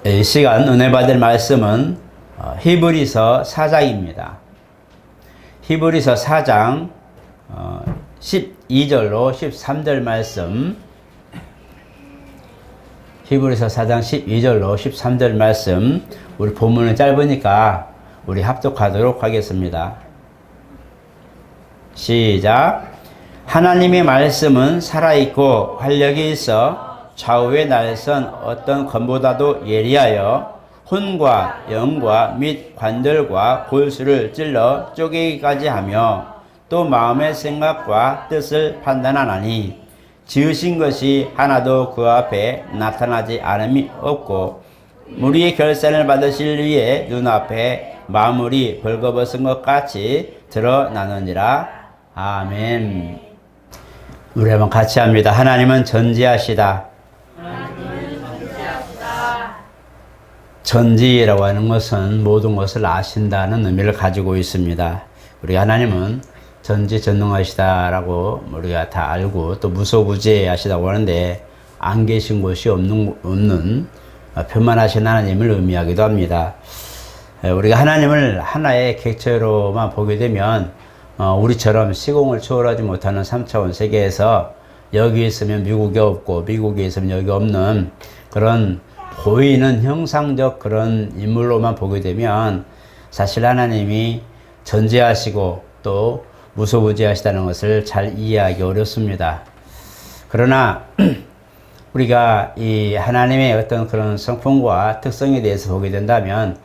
이 시간 은혜 받을 말씀은 히브리서 4장입니다. 히브리서 4장 12절로 13절 말씀, 히브리서 4장 12절로 13절 말씀, 우리 본문은 짧으니까 우리 합독하도록 하겠습니다. 시작. 하나님의 말씀은 살아있고 활력이 있어 좌우의 날선 어떤 검보다도 예리하여 혼과 영과 및 관절과 골수를 찔러 쪼개기까지 하며 또 마음의 생각과 뜻을 판단하나니 지으신 것이 하나도 그 앞에 나타나지 않음이 없고 무리의 결산을 받으실 위에 눈앞에 마물이 벌거벗은 것 같이 드러나느니라. 아멘. 우리 한번 같이 합니다. 하나님은 전지하시다. 전지라고 하는 것은 모든 것을 아신다는 의미를 가지고 있습니다. 우리 하나님은 전지전능하시다라고 우리가 다 알고 또 무소부재하시다고 하는데 안 계신 곳이 없는 편만하신 하나님을 의미하기도 합니다. 우리가 하나님을 하나의 객체로만 보게 되면 우리처럼 시공을 초월하지 못하는 3차원 세계에서 여기 있으면 미국이 없고 미국에 있으면 여기 없는 그런 보이는 형상적 그런 인물로만 보게 되면 사실 하나님이 전지하시고 또 무소부재하시다는 것을 잘 이해하기 어렵습니다. 그러나 우리가 이 하나님의 어떤 그런 성품과 특성에 대해서 보게 된다면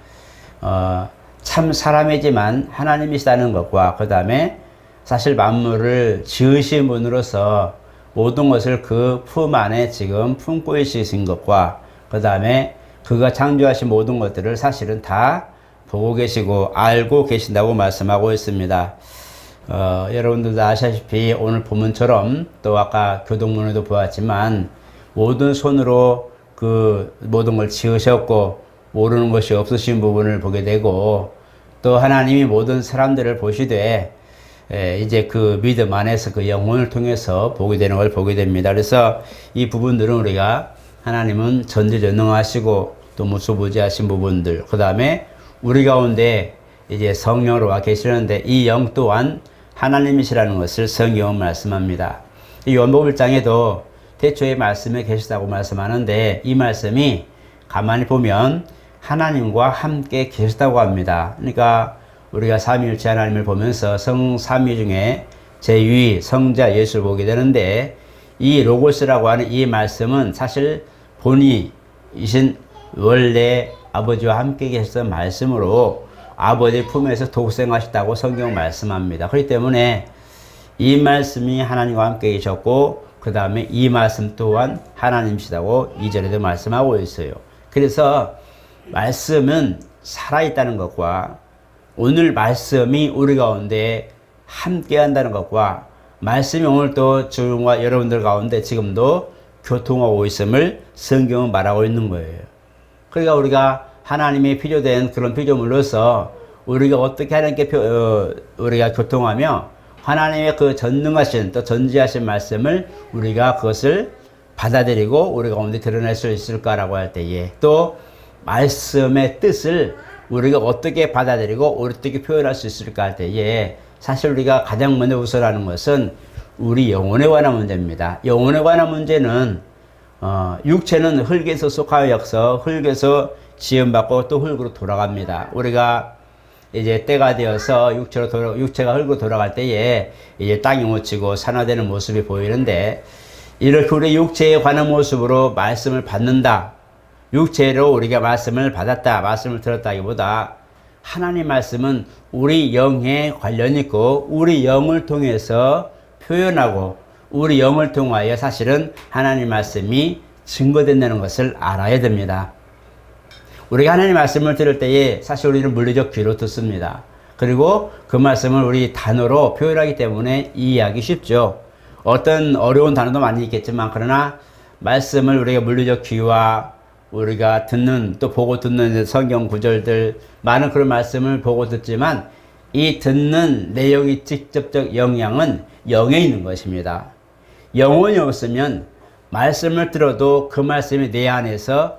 참 사람이지만 하나님이시다는 것과 그 다음에 사실 만물을 지으신 분으로서 모든 것을 그 품 안에 지금 품고 있으신 것과 그 다음에 그가 창조하신 모든 것들을 사실은 다 보고 계시고 알고 계신다고 말씀하고 있습니다. 여러분들도 아시다시피 오늘 본문처럼 또 아까 교동문에도 보았지만 모든 손으로 그 모든 걸 지으셨고 모르는 것이 없으신 부분을 보게 되고 또 하나님이 모든 사람들을 보시되 이제 그 믿음 안에서 그 영혼을 통해서 보게 되는 걸 보게 됩니다. 그래서 이 부분들은 우리가 하나님은 전지전능하시고 또 무소부재하신 부분들, 그 다음에 우리 가운데 이제 성령으로 와 계시는데 이 영 또한 하나님이시라는 것을 성경은 말씀합니다. 이 요한복음 1장에도 태초에 말씀에 계시다고 말씀하는데 이 말씀이 가만히 보면 하나님과 함께 계시다고 합니다. 그러니까 우리가 삼위일체 하나님을 보면서 성삼위 중에 제2위 성자 예수를 보게 되는데 이 로고스라고 하는 이 말씀은 사실 본이신 원래 아버지와 함께 계셨던 말씀으로 아버지 품에서 독생하셨다고 성경 말씀합니다. 그렇기 때문에 이 말씀이 하나님과 함께 계셨고 그 다음에 이 말씀 또한 하나님이시다고 2절에도 말씀하고 있어요. 그래서 말씀은 살아있다는 것과 오늘 말씀이 우리 가운데 함께 한다는 것과 말씀이 오늘 또 저와 여러분들 가운데 지금도 교통하고 있음을 성경은 말하고 있는 거예요. 그러니까 우리가 하나님의 필요된 그런 피조물로서 우리가 어떻게 하나님께 우리가 교통하며 하나님의 그 전능하신 또 전지하신 말씀을 우리가 그것을 받아들이고 우리 가운데 드러낼 수 있을까라고 할 때에 또 말씀의 뜻을 우리가 어떻게 받아들이고 어떻게 표현할 수 있을까 할 때에 사실 우리가 가장 먼저 우선하는 것은 우리 영혼에 관한 문제입니다. 영혼에 관한 문제는 육체는 흙에서 속하여서 흙에서 지음받고 또 흙으로 돌아갑니다. 우리가 이제 때가 되어서 육체가 흙으로 돌아갈 때에 이제 땅이 묻히고 산화되는 모습이 보이는데 이렇게 우리 육체에 관한 모습으로 말씀을 받는다. 육체로 우리가 말씀을 받았다. 말씀을 들었다기보다 하나님 말씀은 우리 영에 관련이 있고 우리 영을 통해서 표현하고 우리 영을 통하여 사실은 하나님 말씀이 증거된다는 것을 알아야 됩니다. 우리가 하나님 말씀을 들을 때에 사실 우리는 물리적 귀로 듣습니다. 그리고 그 말씀을 우리 단어로 표현하기 때문에 이해하기 쉽죠. 어떤 어려운 단어도 많이 있겠지만 그러나 말씀을 우리가 물리적 귀와 우리가 듣는 또 보고 듣는 성경 구절들 많은 그런 말씀을 보고 듣지만 이 듣는 내용의 직접적 영향은 영에 있는 것입니다. 영혼이 없으면 말씀을 들어도 그 말씀이 내 안에서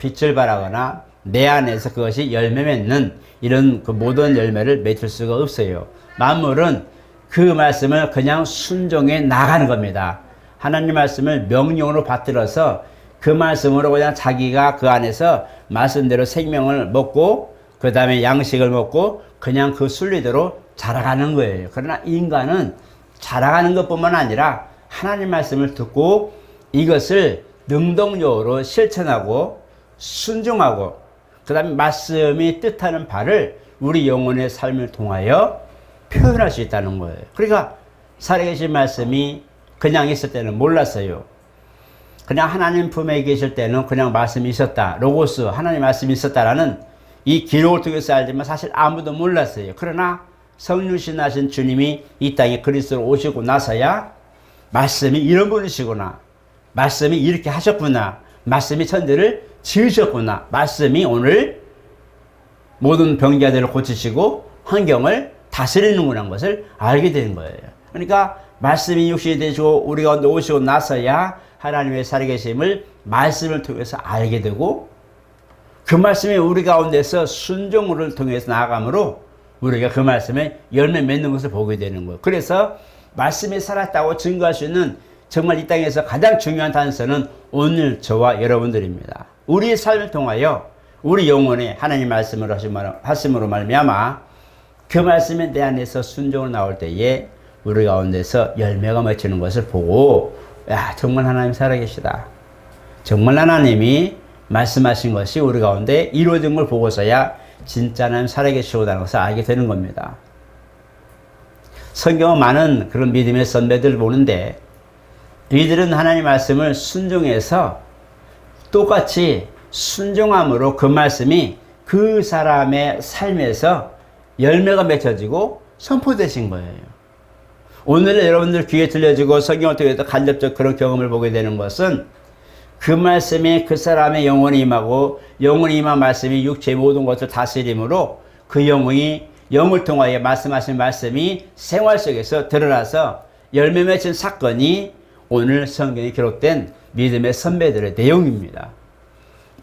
빛을 발하거나 내 안에서 그것이 열매 맺는 이런 그 모든 열매를 맺을 수가 없어요. 만물은 그 말씀을 그냥 순종해 나가는 겁니다. 하나님 말씀을 명령으로 받들어서 그 말씀으로 그냥 자기가 그 안에서 말씀대로 생명을 먹고 그 다음에 양식을 먹고 그냥 그 순리대로 자라가는 거예요. 그러나 인간은 자라가는 것뿐만 아니라 하나님 말씀을 듣고 이것을 능동적으로 실천하고 순종하고 그 다음에 말씀이 뜻하는 바를 우리 영혼의 삶을 통하여 표현할 수 있다는 거예요. 그러니까 살아계신 말씀이 그냥 있을 때는 몰랐어요. 그냥 하나님 품에 계실 때는 그냥 말씀이 있었다. 로고스 하나님 말씀이 있었다라는 이 기록을 통해서 알지만 사실 아무도 몰랐어요. 그러나 성육신하신 주님이 이 땅에 그리스도로 오시고 나서야 말씀이 이런 분이시구나. 말씀이 이렇게 하셨구나. 말씀이 천지를 지으셨구나. 말씀이 오늘 모든 병자들을 고치시고 환경을 다스리는구나 것을 알게 되는 거예요. 그러니까 말씀이 육신이 되시고 우리 가운데 오시고 나서야 하나님의 살아계심을 말씀을 통해서 알게 되고 그 말씀이 우리 가운데서 순종을 통해서 나아가므로 우리가 그 말씀에 열매 맺는 것을 보게 되는 거예요. 그래서 말씀이 살았다고 증거할 수 있는 정말 이 땅에서 가장 중요한 단서는 오늘 저와 여러분들입니다. 우리의 삶을 통하여 우리 영혼에 하나님 말씀을 하심으로 말미암아 그 말씀이 내 안에서 순종으로 나올 때에 우리 가운데서 열매가 맺히는 것을 보고 야 정말 하나님 살아계시다. 정말 하나님이 말씀하신 것이 우리 가운데 이루어진 걸 보고서야 진짜 하나님 살아계시다는 것을 알게 되는 겁니다. 성경은 많은 그런 믿음의 선배들을 보는데 이들은 하나님 말씀을 순종해서 똑같이 순종함으로 그 말씀이 그 사람의 삶에서 열매가 맺혀지고 선포되신 거예요. 오늘 여러분들 귀에 들려지고 성경을 통해서 간접적 그런 경험을 보게 되는 것은 그 말씀이 그 사람의 영혼이 임하고 영혼이 임한 말씀이 육체의 모든 것을 다스림으로 그 영혼이 영을 통하여 말씀하신 말씀이 생활 속에서 드러나서 열매 맺힌 사건이 오늘 성경에 기록된 믿음의 선배들의 내용입니다.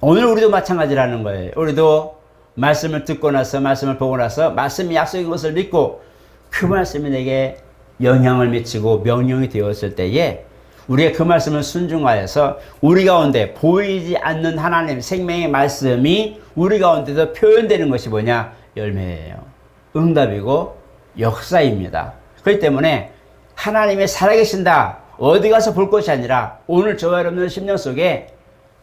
오늘 우리도 마찬가지라는 거예요. 우리도 말씀을 듣고 나서 말씀을 보고 나서 말씀이 약속인 것을 믿고 그 말씀이 내게 영향을 미치고 명령이 되었을 때에 우리의 그 말씀을 순종하여서 우리 가운데 보이지 않는 하나님 생명의 말씀이 우리 가운데서 표현되는 것이 뭐냐? 열매예요. 응답이고 역사입니다. 그렇기 때문에 하나님이 살아계신다. 어디 가서 볼 것이 아니라 오늘 저와 여러분의 심령 속에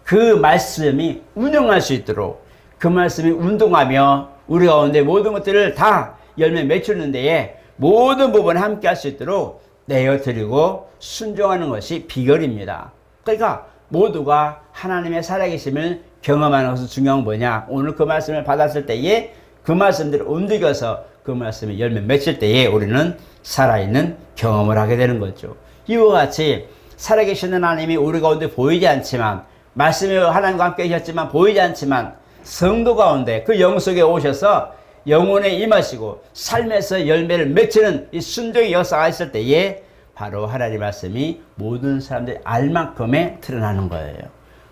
그 말씀이 운영할 수 있도록 그 말씀이 운동하며 우리 가운데 모든 것들을 다 열매 맺히는 데에 모든 부분에 함께 할 수 있도록 내어드리고 순종하는 것이 비결입니다. 그러니까 모두가 하나님의 살아계심을 경험하는 것은 중요한 건 뭐냐? 오늘 그 말씀을 받았을 때에 그 말씀들을 움직여서 그 말씀이 열매 맺힐 때에 우리는 살아있는 경험을 하게 되는 거죠. 이와 같이 살아계신 하나님이 우리 가운데 보이지 않지만 말씀이 하나님과 함께 계셨지만 보이지 않지만 성도 가운데 그 영 속에 오셔서 영혼에 임하시고 삶에서 열매를 맺히는 이 순종의 역사가 있을 때에 바로 하나님의 말씀이 모든 사람들이 알 만큼에 드러나는 거예요.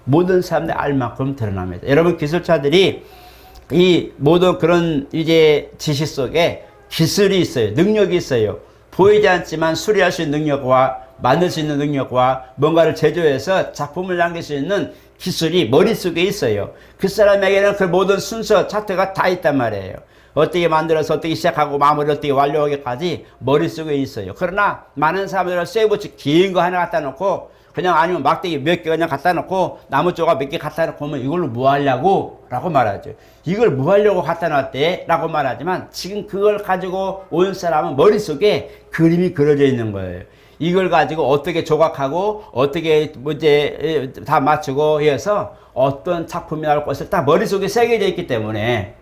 모든 사람들이 알 만큼 드러납니다. 여러분 기술자들이 이 모든 그런 이제 지식 속에 기술이 있어요. 능력이 있어요. 보이지 않지만 수리할 수 있는 능력과 만들 수 있는 능력과 뭔가를 제조해서 작품을 남길 수 있는 기술이 머릿속에 있어요. 그 사람에게는 그 모든 순서 차트가 다 있단 말이에요. 어떻게 만들어서 어떻게 시작하고 마무리 어떻게 완료하기까지 머릿속에 있어요. 그러나 많은 사람들은 쇠붙이 긴 거 하나 갖다 놓고 그냥 아니면 막대기 몇 개 그냥 갖다 놓고 나무 조각 몇 개 갖다 놓고 오면 이걸로 뭐 하려고? 라고 말하죠. 이걸 뭐 하려고 갖다 놨대? 라고 말하지만 지금 그걸 가지고 온 사람은 머릿속에 그림이 그려져 있는 거예요. 이걸 가지고 어떻게 조각하고 어떻게 문제 다 맞추고 해서 어떤 작품이 나올 것을 다 머릿속에 새겨져 있기 때문에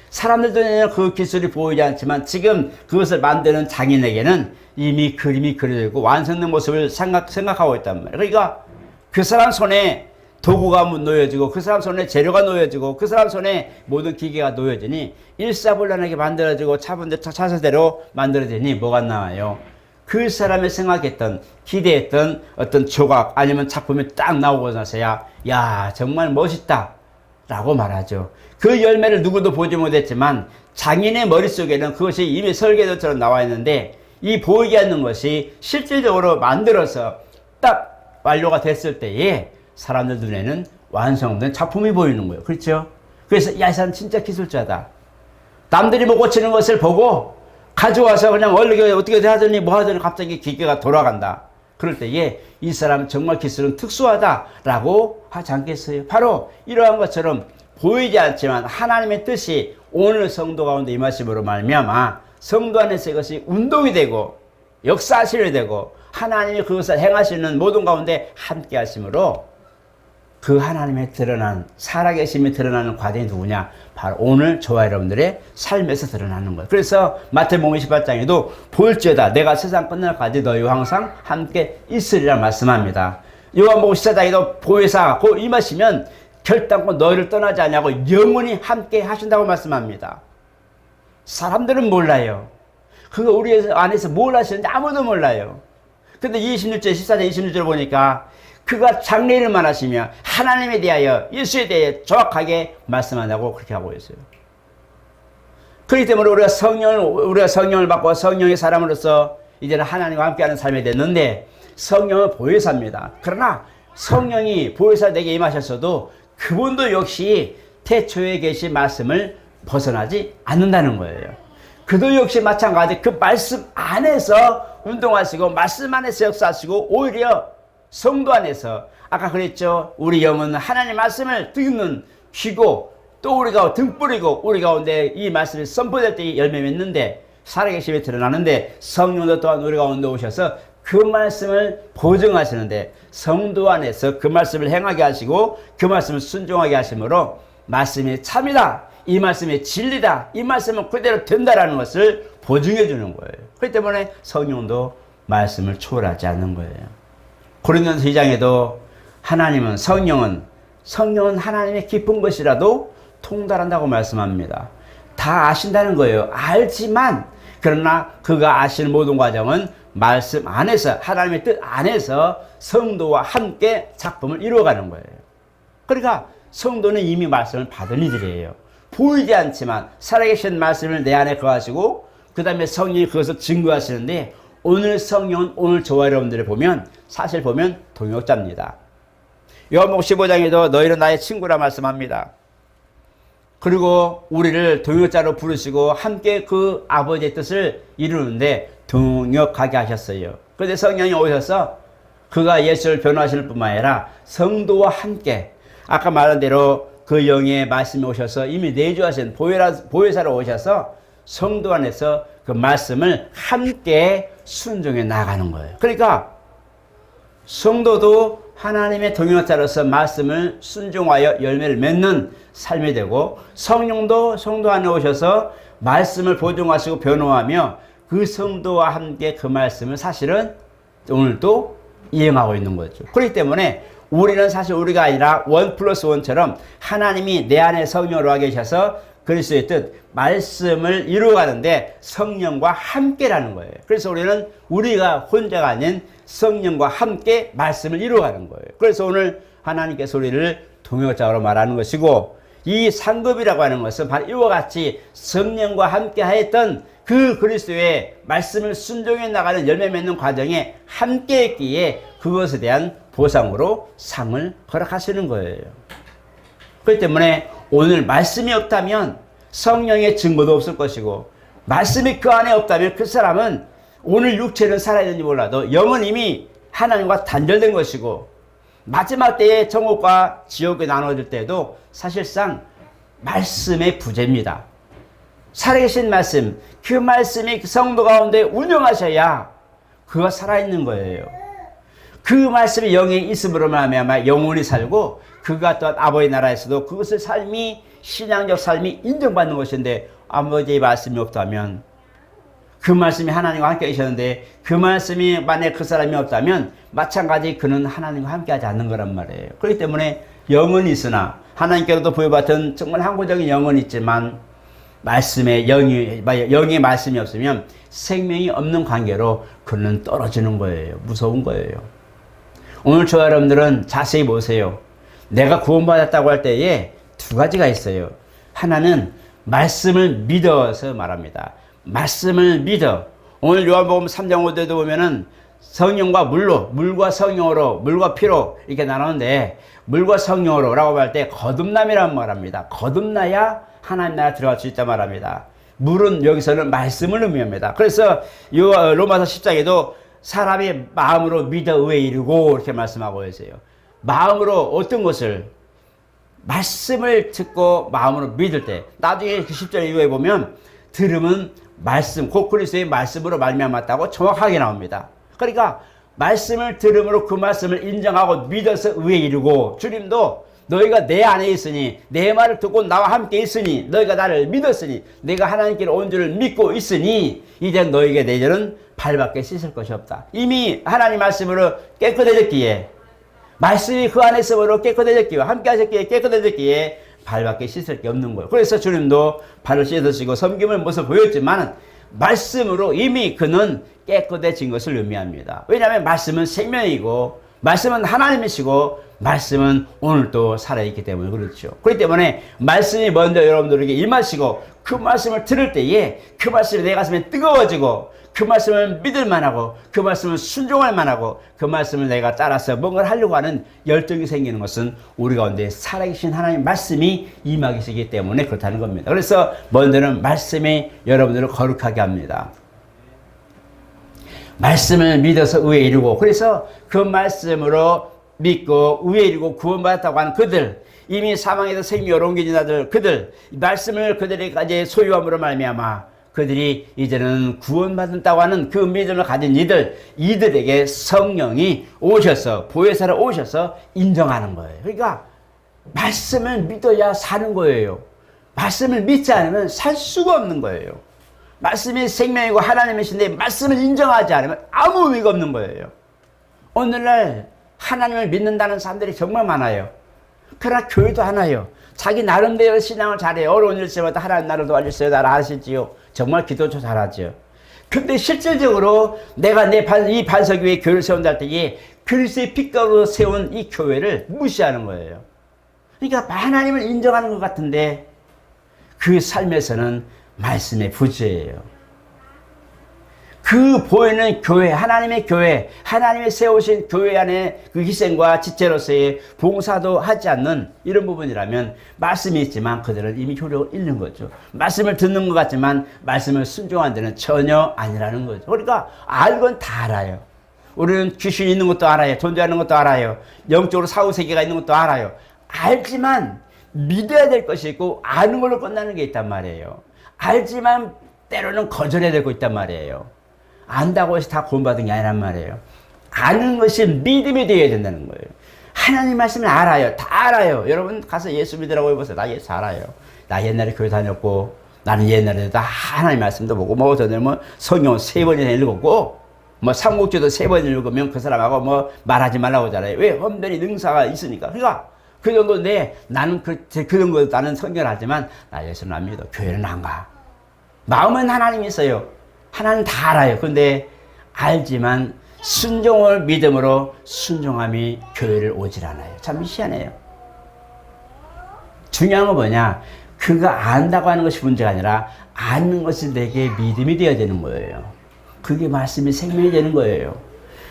사람들도 그 기술이 보이지 않지만 지금 그것을 만드는 장인에게는 이미 그림이 그려져 있고 완성된 모습을 생각하고 있단 말이에요. 그러니까 그 사람 손에 도구가 놓여지고 그 사람 손에 재료가 놓여지고 그 사람 손에 모든 기계가 놓여지니 일사불란하게 만들어지고 차선대로 만들어지니 뭐가 나와요? 그 사람이 생각했던 기대했던 어떤 조각 아니면 작품이 딱 나오고 나서야 야 정말 멋있다 라고 말하죠. 그 열매를 누구도 보지 못했지만 장인의 머릿속에는 그것이 이미 설계도처럼 나와 있는데 이 보이지 않는 것이 실질적으로 만들어서 딱 완료가 됐을 때에 사람들 눈에는 완성된 작품이 보이는 거예요. 그렇죠? 그래서 야, 이 사람 진짜 기술자다. 남들이 못 고치는 것을 보고 가져와서 그냥 얼른 어떻게 하더니 뭐 하더니 갑자기 기계가 돌아간다. 그럴 때에 이 사람 정말 기술은 특수하다라고 하지 않겠어요? 바로 이러한 것처럼 보이지 않지만 하나님의 뜻이 오늘 성도 가운데 임하심으로 말미암아 성도 안에서 이것이 운동이 되고 역사하시게 되고 하나님이 그것을 행하시는 모든 가운데 함께 하심으로 그 하나님의 드러난 살아계심이 드러나는 과정이 누구냐? 바로 오늘 저와 여러분들의 삶에서 드러나는 거예요. 그래서 마태복음 28장에도 볼지어다 내가 세상 끝날까지 너희와 항상 함께 있으리라 말씀합니다. 요한복음 14장에도 보혜사 곧 임하시면 결단코 너희를 떠나지 않냐고 영원히 함께 하신다고 말씀합니다. 사람들은 몰라요. 그거 우리 안에서 뭘 하시는지 아무도 몰라요. 근데 26절 14장 26절 보니까 그가 장래일만 하시며 하나님에 대하여 예수에 대해 정확하게 말씀한다고 그렇게 하고 있어요. 그렇기 때문에 우리가 성령을 받고 성령의 사람으로서 이제는 하나님과 함께하는 삶이 됐는데 성령은 보혜사입니다. 그러나 성령이 보혜사 내게 임하셨어도 그분도 역시 태초에 계신 말씀을 벗어나지 않는다는 거예요. 그도 역시 마찬가지 그 말씀 안에서 운동하시고 말씀 안에서 역사하시고 오히려 성도 안에서 아까 그랬죠. 우리 영은 하나님 말씀을 듣는 귀고 또 우리가 등불이고 우리 가운데 이 말씀이 선포될 때 열매 맺는데 살아계심이 드러나는데 성령도 또한 우리 가운데 오셔서 그 말씀을 보증하시는데 성도 안에서 그 말씀을 행하게 하시고 그 말씀을 순종하게 하심으로 말씀이 참이다. 이 말씀이 진리다. 이 말씀은 그대로 된다라는 것을 보증해 주는 거예요. 그렇기 때문에 성령도 말씀을 초월하지 않는 거예요. 고린도전서 2장에도 하나님은 성령은 하나님의 깊은 것이라도 통달한다고 말씀합니다. 다 아신다는 거예요. 알지만 그러나 그가 아시는 모든 과정은 말씀 안에서 하나님의 뜻 안에서 성도와 함께 작품을 이루어가는 거예요. 그러니까 성도는 이미 말씀을 받은 이들이에요. 보이지 않지만 살아계신 말씀을 내 안에 거하시고 그 다음에 성령이 그것을 증거하시는데 오늘 성령은 오늘 저와 여러분들을 보면 사실 보면 동역자입니다. 요한복음 15장에도 너희는 나의 친구라 말씀합니다. 그리고 우리를 동역자로 부르시고 함께 그 아버지의 뜻을 이루는데 동역하게 하셨어요. 그런데 성령이 오셔서 그가 예수를 변호하실 뿐만 아니라 성도와 함께 아까 말한 대로 그 영의 말씀이 오셔서 이미 내주하신 보혜사로 오셔서 성도 안에서 그 말씀을 함께 순종해 나가는 거예요. 그러니까 성도도 하나님의 동역자로서 말씀을 순종하여 열매를 맺는 삶이 되고 성령도 성도 안에 오셔서 말씀을 보증하시고 변호하며 그 성도와 함께 그 말씀을 사실은 오늘도 이행하고 있는 거죠. 그렇기 때문에 우리는 사실 우리가 아니라 1+1처럼 하나님이 내 안에 성령으로 와 계셔서 그리스도의 뜻, 말씀을 이루어가는데 성령과 함께라는 거예요. 그래서 우리는 우리가 혼자가 아닌 성령과 함께 말씀을 이루어가는 거예요. 그래서 오늘 하나님께서 우리를 동역자로 말하는 것이고 이 상급이라고 하는 것은 바로 이와 같이 성령과 함께 하였던 그 그리스도의 말씀을 순종해 나가는 열매 맺는 과정에 함께 했기에 그것에 대한 보상으로 상을 허락하시는 거예요. 그렇기 때문에 오늘 말씀이 없다면 성령의 증거도 없을 것이고 말씀이 그 안에 없다면 그 사람은 오늘 육체는 살아있는지 몰라도 영은 이미 하나님과 단절된 것이고 마지막 때에 천국과 지옥이 나눠질 때도 사실상 말씀의 부재입니다. 살아계신 말씀, 그 말씀이 성도 가운데 운영하셔야 그가 살아있는 거예요. 그 말씀이 영에 있음으로 말미암아 영원히 살고 그가 또한 아버지 나라에서도 그것을 삶이 신앙적 삶이 인정받는 것인데 아버지의 말씀이 없다면 그 말씀이 하나님과 함께 계셨는데 그 말씀이 만약 그 사람이 없다면 마찬가지 그는 하나님과 함께 하지 않는 거란 말이에요. 그렇기 때문에 영은 있으나 하나님께로도 부여받은 정말 항구적인 영은 있지만 말씀의 영의 말씀이 없으면 생명이 없는 관계로 그는 떨어지는 거예요. 무서운 거예요. 오늘 저와 여러분들은 자세히 보세요. 내가 구원받았다고 할 때에 두 가지가 있어요. 하나는 말씀을 믿어서 말합니다. 말씀을 믿어. 오늘 요한복음 3장 5절도 보면은 성령과 물로, 물과 성령으로, 물과 피로 이렇게 나누는데, 물과 성령으로 라고 할 때 거듭남이라는 말합니다. 거듭나야 하나님 나라 들어갈 수 있다 말합니다. 물은 여기서는 말씀을 의미합니다. 그래서 요 로마서 10장에도 사람이 마음으로 믿어 의에 이르고 이렇게 말씀하고 있어요. 마음으로 어떤 것을? 말씀을 듣고 마음으로 믿을 때, 나중에 그 10절 이후에 보면 들음은 말씀, 곧 그리스도의 말씀으로 말미암았다고 정확하게 나옵니다. 그러니까 말씀을 들음으로 그 말씀을 인정하고 믿어서 의에 이르고, 주님도 너희가 내 안에 있으니, 내 말을 듣고 나와 함께 있으니, 너희가 나를 믿었으니, 내가 하나님께로 온 줄을 믿고 있으니 이제 너희에게 내 죄는 발밖에 씻을 것이 없다. 이미 하나님 말씀으로 깨끗해졌기에, 말씀이 그 안에 있으므로 깨끗해졌기에, 함께 하셨기에 깨끗해졌기에 발밖에 씻을 게 없는 거예요. 그래서 주님도 발을 씻으시고 섬김을 모습 보였지만 말씀으로 이미 그는 깨끗해진 것을 의미합니다. 왜냐하면 말씀은 생명이고, 말씀은 하나님이시고, 말씀은 오늘도 살아있기 때문에 그렇죠. 그렇기 때문에 말씀이 먼저 여러분들에게 임하시고, 그 말씀을 들을 때에 그 말씀이 내 가슴에 뜨거워지고, 그 말씀을 믿을 만하고, 그 말씀을 순종할 만하고, 그 말씀을 내가 따라서 뭔가를 하려고 하는 열정이 생기는 것은 우리 가운데 살아계신 하나님 말씀이 임하기 시기 때문에 그렇다는 겁니다. 그래서 먼저는 말씀이 여러분들을 거룩하게 합니다. 말씀을 믿어서 의에 이르고, 그래서 그 말씀으로 믿고 의에 이르고 구원받았다고 하는 그들, 이미 사망에서 생명으로 옮겨진 자들, 그들, 말씀을 그들에게 소유함으로 말미암아 그들이 이제는 구원받았다고 하는 그 믿음을 가진 이들에게 성령이 오셔서, 보혜사로 오셔서 인정하는 거예요. 그러니까 말씀을 믿어야 사는 거예요. 말씀을 믿지 않으면 살 수가 없는 거예요. 말씀이 생명이고 하나님이신데 말씀을 인정하지 않으면 아무 의미가 없는 거예요. 오늘날 하나님을 믿는다는 사람들이 정말 많아요. 그러나 교회도 하나요. 자기 나름대로 신앙을 잘해요. 어려운 일 때마다 하나님 나를 도와주세요, 나를 아시지요. 정말 기도도 잘하죠. 근데 실질적으로 내가 이 반석 위에 교회를 세운다 할 때에 그리스도의 빛가루로 세운 이 교회를 무시하는 거예요. 그러니까 하나님을 인정하는 것 같은데 그 삶에서는 말씀의 부재예요. 그 보이는 교회, 하나님의 교회, 하나님이 세우신 교회 안에 그 희생과 지체로서의 봉사도 하지 않는 이런 부분이라면 말씀이 있지만 그들은 이미 효력을 잃는 거죠. 말씀을 듣는 것 같지만 말씀을 순종한 데는 전혀 아니라는 거죠. 그러니까 알건 다 알아요. 우리는 귀신이 있는 것도 알아요. 존재하는 것도 알아요. 영적으로 사후세계가 있는 것도 알아요. 알지만 믿어야 될 것이 있고 아는 걸로 끝나는 게 있단 말이에요. 알지만 때로는 거절해야 되고 있단 말이에요. 안다고 해서 다 구원받은 게 아니란 말이에요. 아는 것이 믿음이 되어야 된다는 거예요. 하나님 말씀을 알아요. 다 알아요. 여러분 가서 예수 믿으라고 해보세요. 나 예수 알아요. 나 옛날에 교회 다녔고, 나는 옛날에 다 하나님 말씀도 보고, 뭐 저는 뭐 성경 3번이나 읽었고, 뭐 삼국지도 3번 읽으면 그 사람하고 뭐 말하지 말라고 하잖아요. 왜? 엄연히 능사가 있으니까. 그러니까 그 정도인데 나는 그 정도 나는 성경을 하지만 나 예수는 안 믿어. 교회는 안 가. 마음은 하나님이 있어요. 하나님 다 알아요. 근데 알지만 순종을 믿음으로 순종함이 교회를 오질 않아요. 참 희한해요. 중요한 건 뭐냐? 그거 안다고 하는 것이 문제가 아니라 아는 것이 내게 믿음이 되어야 되는 거예요. 그게 말씀이 생명이 되는 거예요.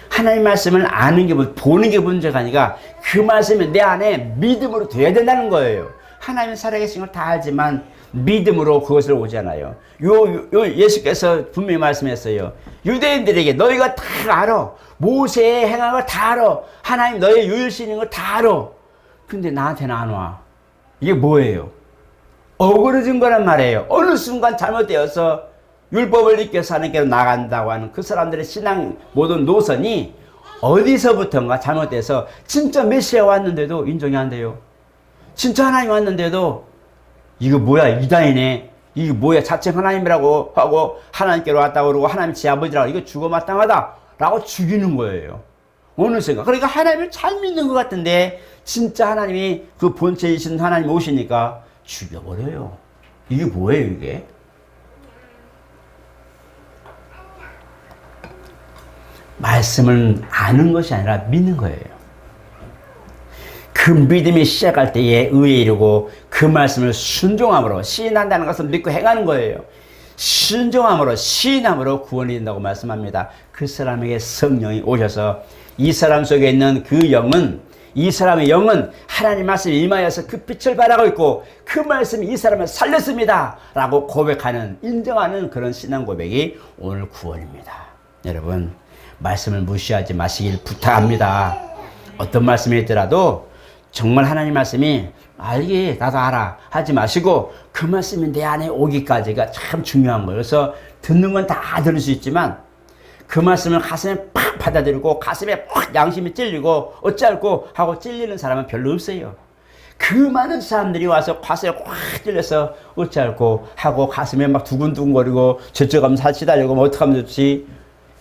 하나님 말씀을 아는 게, 보는 게 문제가 아니라 그 말씀이 내 안에 믿음으로 돼야 된다는 거예요. 하나님의 살아계신 걸 다 알지만 믿음으로 그것을 오잖아요. 예수께서 분명히 말씀했어요. 유대인들에게 너희가 다 알아. 모세의 행한 걸 다 알아. 하나님 너의 유일신인 걸 다 알아. 근데 나한테는 안 와. 이게 뭐예요? 어그러진 거란 말이에요. 어느 순간 잘못되어서 율법을 익혀서 하나님께로 나간다고 하는 그 사람들의 신앙 모든 노선이 어디서부터인가 잘못돼서 진짜 메시아 왔는데도 인정이 안 돼요. 진짜 하나님 왔는데도 이거 뭐야, 이단이네. 이게 뭐야, 자칭 하나님이라고 하고 하나님께로 왔다고 그러고 하나님 제 아버지라고, 이거 죽어마땅하다 라고 죽이는 거예요. 어느 순간. 그러니까 하나님을 잘 믿는 것 같은데 진짜 하나님이 그 본체이신 하나님 오시니까 죽여버려요. 이게 뭐예요, 이게? 말씀을 아는 것이 아니라 믿는 거예요. 그 그 믿음이 시작할 때에 의에 이르고 그 말씀을 순종함으로 시인한다는 것은 믿고 행하는 거예요. 순종함으로 시인함으로 구원이 된다고 말씀합니다. 그 사람에게 성령이 오셔서 이 사람 속에 있는 그 영은 이 사람의 영은 하나님 말씀에 임하여서 그 빛을 발하고 있고 그 말씀이 이 사람을 살렸습니다 라고 고백하는 인정하는 그런 신앙 고백이 오늘 구원입니다. 여러분 말씀을 무시하지 마시길 부탁합니다. 어떤 말씀이 있더라도 정말 하나님 말씀이 알기 나도 알아 하지 마시고 그 말씀이 내 안에 오기까지가 참 중요한 거예요. 그래서 듣는 건 다 들을 수 있지만 그 말씀을 가슴에 팍 받아들이고 가슴에 팍 양심이 찔리고 어찌할꼬 하고 찔리는 사람은 별로 없어요. 그 많은 사람들이 와서 가슴에 확 찔려서 어찌할꼬 하고 가슴에 막 두근두근거리고 저쪽 가면 살치달려고 뭐 어떡하면 좋지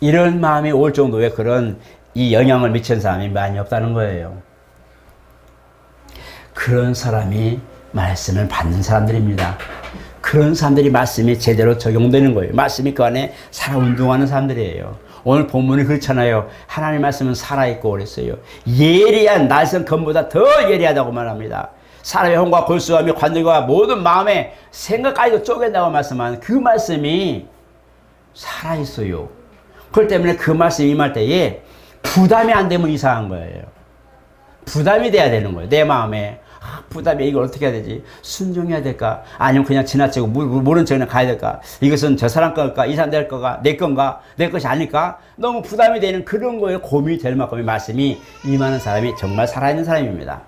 이런 마음이 올 정도의 그런 이 영향을 미치는 사람이 많이 없다는 거예요. 그런 사람이 말씀을 받는 사람들입니다. 그런 사람들이 말씀이 제대로 적용되는 거예요. 말씀이 그 안에 살아 운동하는 사람들이에요. 오늘 본문이 그렇잖아요. 하나님 말씀은 살아있고 그랬어요. 예리한 날선 검보다 더 예리하다고 말합니다. 사람의 혼과 골수하며 관절과 모든 마음의 생각까지도 쪼갠다고 말씀하는 그 말씀이 살아있어요. 그렇기 때문에 그 말씀이 임할 때에 부담이 안 되면 이상한 거예요. 부담이 돼야 되는 거예요. 내 마음에. 부담이 이걸 어떻게 해야 되지? 순종해야 될까? 아니면 그냥 지나치고 모른 척 그냥 가야 될까? 이것은 저 사람 걸까? 이 사람 될 거가? 내 건가? 내 것이 아닐까? 너무 부담이 되는 그런 거에 고민이 될 만큼의 말씀이 임하는 사람이 정말 살아있는 사람입니다.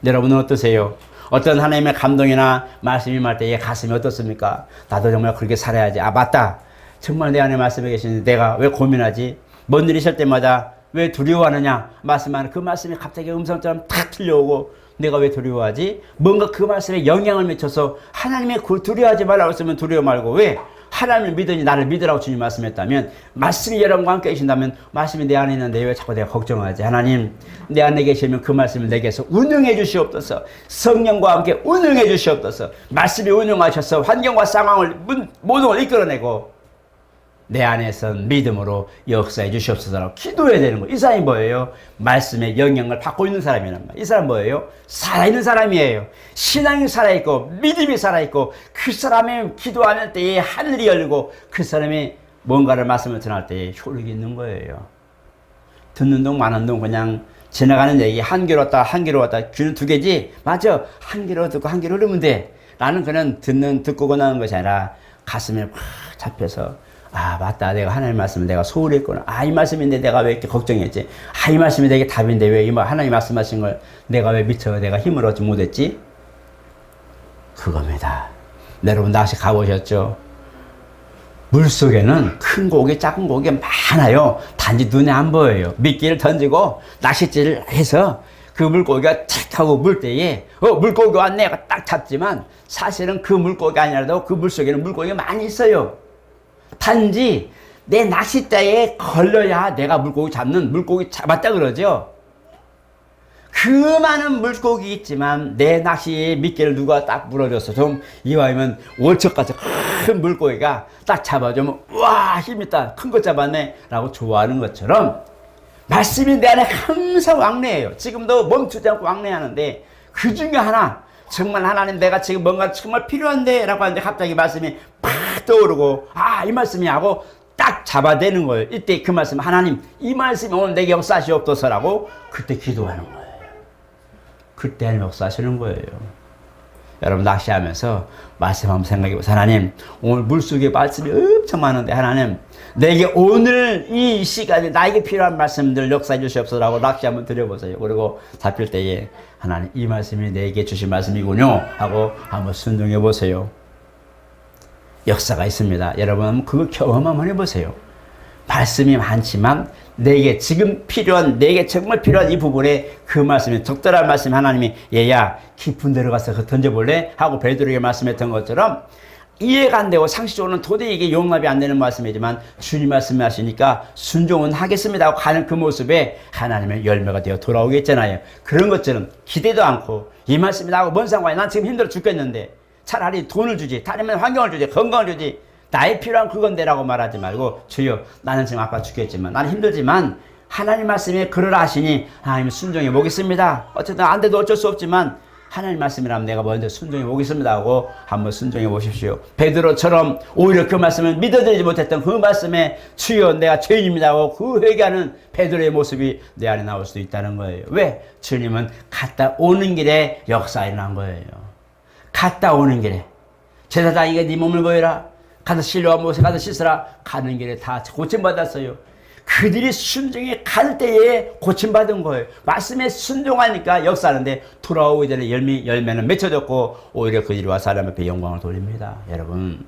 여러분은 어떠세요? 어떤 하나님의 감동이나 말씀이 임할 때의 가슴이 어떻습니까? 나도 정말 그렇게 살아야지. 아 맞다. 정말 내 안에 말씀이 계시는데 내가 왜 고민하지? 뭔 일이 있을 때마다 왜 두려워하느냐? 말씀하는 그 말씀이 갑자기 음성처럼 탁 들려오고 내가 왜 두려워하지? 뭔가 그 말씀에 영향을 미쳐서 하나님의 그 두려워하지 말라고 했으면 두려워 말고 왜? 하나님을 믿으니 나를 믿으라고 주님 말씀했다면 말씀이 여러분과 함께 계신다면 말씀이 내 안에 있는데 왜 자꾸 내가 걱정하지? 하나님 내 안에 계시면 그 말씀을 내게서 운영해 주시옵소서. 성령과 함께 운영해 주시옵소서. 말씀이 운영하셔서 환경과 상황을 모든 걸 이끌어내고 내 안에선 믿음으로 역사해 주시옵소서라고 기도해야 되는 거예요. 이 사람이 뭐예요? 말씀의 영향을 받고 있는 사람이란 말이에요. 이 사람 뭐예요? 살아있는 사람이에요. 신앙이 살아있고 믿음이 살아있고 그 사람이 기도하는 때에 하늘이 열리고 그 사람이 뭔가를 말씀을 전할 때에 효력이 있는 거예요. 듣는 동 마는 동 그냥 지나가는 얘기 한 귀로 왔다 한 귀로 왔다 귀는 두 개지 맞아 한 귀로 듣고 한 귀로 흐르면 돼. 나는 그냥 듣고 끝나는 것이 아니라 가슴에 확 잡혀서 아 맞다 내가 하나님 말씀을 내가 소홀히 했구나. 아 이 말씀인데 내가 왜 이렇게 걱정했지. 아 이 말씀이 내게 답인데 왜 이 하나님 말씀하신 걸 내가 왜 미처 내가 힘을 얻지 못했지. 그겁니다. 여러분 낚시 가보셨죠? 물속에는 큰 고기 작은 고기 많아요. 단지 눈에 안 보여요. 미끼를 던지고 낚싯질을 해서 그 물고기가 탁 하고 물 때에 물고기 왔네 딱 잡지만 사실은 그 물고기가 아니라도 그 물속에는 물고기가 많이 있어요. 단지 내 낚싯대에 걸려야 내가 물고기 잡았다 그러죠. 그 많은 물고기 있지만 내 낚시에 미끼를 누가 딱 물어줘서 좀 이왕이면 월척같이 큰 물고기가 딱 잡아주면 와 힘있다 큰 거 잡았네 라고 좋아하는 것처럼 말씀이 내 안에 항상 왕래해요. 지금도 멈추지 않고 왕래하는데 그 중에 하나 정말 하나님 내가 지금 뭔가 정말 필요한데 라고 하는데 갑자기 말씀이 팍 떠오르고 아 이 말씀이 하고 딱 잡아대는 거예요. 이때 그 말씀 하나님 이 말씀이 오늘 내게 역사하시옵소서라고 그때 기도하는 거예요. 그때 하나님 역사하시는 거예요. 여러분 낚시하면서 말씀 한번 생각해보세요. 하나님 오늘 물속에 말씀이 엄청 많은데 하나님 내게 오늘 이 시간에 나에게 필요한 말씀들 역사해 주시옵소서라고 낚시 한번 드려보세요. 그리고 잡힐 때에 하나님 이 말씀이 내게 주신 말씀이군요 하고 한번 순종해 보세요. 역사가 있습니다. 여러분 그거 경험 한번 해보세요. 말씀이 많지만 내게 지금 필요한 내게 정말 필요한 이 부분에 그 말씀이 적절한 말씀 하나님이 얘야 깊은 데로 가서 그거 던져볼래? 하고 베드로에게 말씀했던 것처럼 이해가 안 되고 상식적으로는 도저히 이게 용납이 안 되는 말씀이지만 주님 말씀을 하시니까 순종은 하겠습니다 하고 가는 그 모습에 하나님의 열매가 되어 돌아오겠잖아요. 그런 것처럼 기대도 않고 이 말씀이 나하고 뭔 상관이야. 난 지금 힘들어 죽겠는데 차라리 돈을 주지 아니면 환경을 주지 건강을 주지 나의 필요한 그건데 라고 말하지 말고 주여 나는 지금 아까 죽겠지만 나는 힘들지만 하나님 말씀에 그러라 하시니 하나님 순종해 보겠습니다. 어쨌든 안 돼도 어쩔 수 없지만 하나님 말씀이라면 내가 먼저 순종해 보겠습니다 하고 한번 순종해 보십시오. 베드로처럼 오히려 그 말씀을 믿어들이지 못했던 그 말씀에 주여 내가 죄인입니다 하고 그 회개하는 베드로의 모습이 내 안에 나올 수도 있다는 거예요. 왜? 주님은 갔다 오는 길에 역사 일어난 거예요. 갔다 오는 길에 제사장에게 네 몸을 보여라. 가서 실로암 못에 가서 씻으라. 가는 길에 다 고침받았어요. 그들이 순종에 갈 때에 고침받은 거예요. 말씀에 순종하니까 역사하는데 돌아오기 전에 열매는 맺혀졌고 오히려 그들이 와서 하나님 앞에 영광을 돌립니다. 여러분,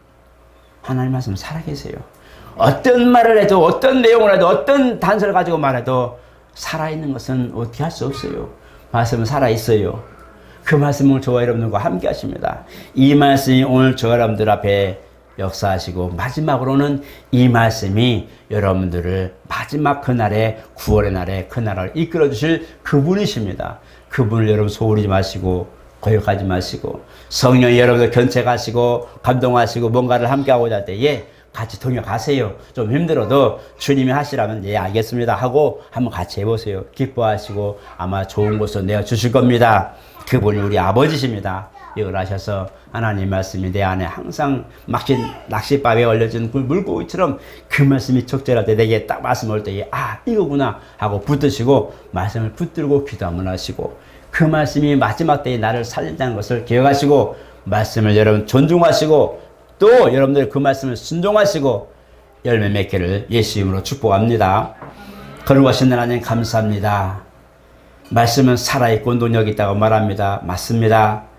하나님 말씀 살아계세요. 어떤 말을 해도 어떤 내용을 해도 어떤 단서를 가지고 말해도 살아있는 것은 어떻게 할 수 없어요. 말씀은 살아있어요. 그 말씀을 저와 여러분들과 함께 하십니다. 이 말씀이 오늘 저와 여러분들 앞에 역사하시고 마지막으로는 이 말씀이 여러분들을 마지막 그날에 구원의 날에 그 나라를 이끌어 주실 그분이십니다. 그분을 여러분 소홀히 마시고 거역하지 마시고 성령이 여러분들 견책하시고 감동하시고 뭔가를 함께하고자 할 때에 같이 동역하세요. 좀 힘들어도 주님이 하시라면 예 알겠습니다 하고 한번 같이 해보세요. 기뻐하시고 아마 좋은 곳을 내어주실 겁니다. 그분이 우리 아버지십니다. 이걸 아셔서 하나님 말씀이 내 안에 항상 낚싯밥에 얼려진 물고기처럼 그 말씀이 적절할 때 내게 딱 말씀 올 때에 아 이거구나 하고 붙드시고 말씀을 붙들고 기도 한번 하시고 그 말씀이 마지막 때에 나를 살린다는 것을 기억하시고 말씀을 여러분 존중하시고 또 여러분들 그 말씀을 순종하시고 열매 맺기를 예수 이름으로 축복합니다. 거룩하신 하나님 감사합니다. 말씀은 살아있고 능력이 있다고 말합니다. 맞습니다.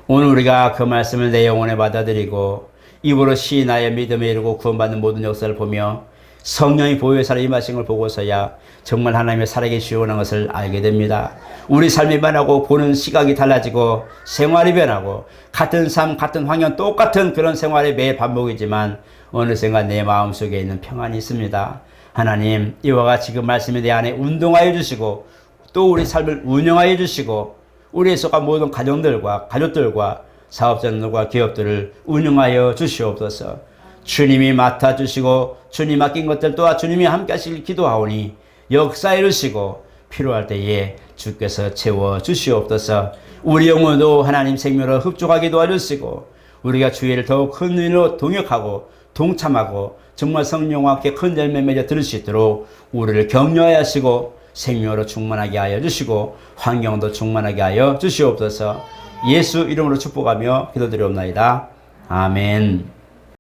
오늘 우리가 그 말씀을 내 영혼에 받아들이고 입으로 시인하여 믿음에 이르고 구원받는 모든 역사를 보며 성령이 보혜사로 임하신 걸 보고서야 정말 하나님의 살아계시오 하는 것을 알게 됩니다. 우리 삶이 변하고 보는 시각이 달라지고 생활이 변하고 같은 삶 같은 환경 똑같은 그런 생활이 매일 반복이지만 어느샌가 내 마음속에 있는 평안이 있습니다. 하나님 이와 같이 그 말씀이 내 안에 운동하여 주시고 또 우리 삶을 운영하여 주시고 우리에 속한 모든 가정들과 가족들과 사업자들과 기업들을 운영하여 주시옵소서. 주님이 맡아주시고 주님 맡긴 것들 또한 주님이 함께 하시길 기도하오니 역사해 주시고 필요할 때에 주께서 채워주시옵소서. 우리 영혼도 하나님 생명으로 흡족하게 도와주시고 우리가 주의를 더욱 큰 의로 동역하고 동참하고 정말 성령과 함께 큰 열매 맺어 들을 수 있도록 우리를 격려하여 하시고 생명으로 충만하게 하여 주시고 환경도 충만하게 하여 주시옵소서. 예수 이름으로 축복하며 기도드리옵나이다. 아멘.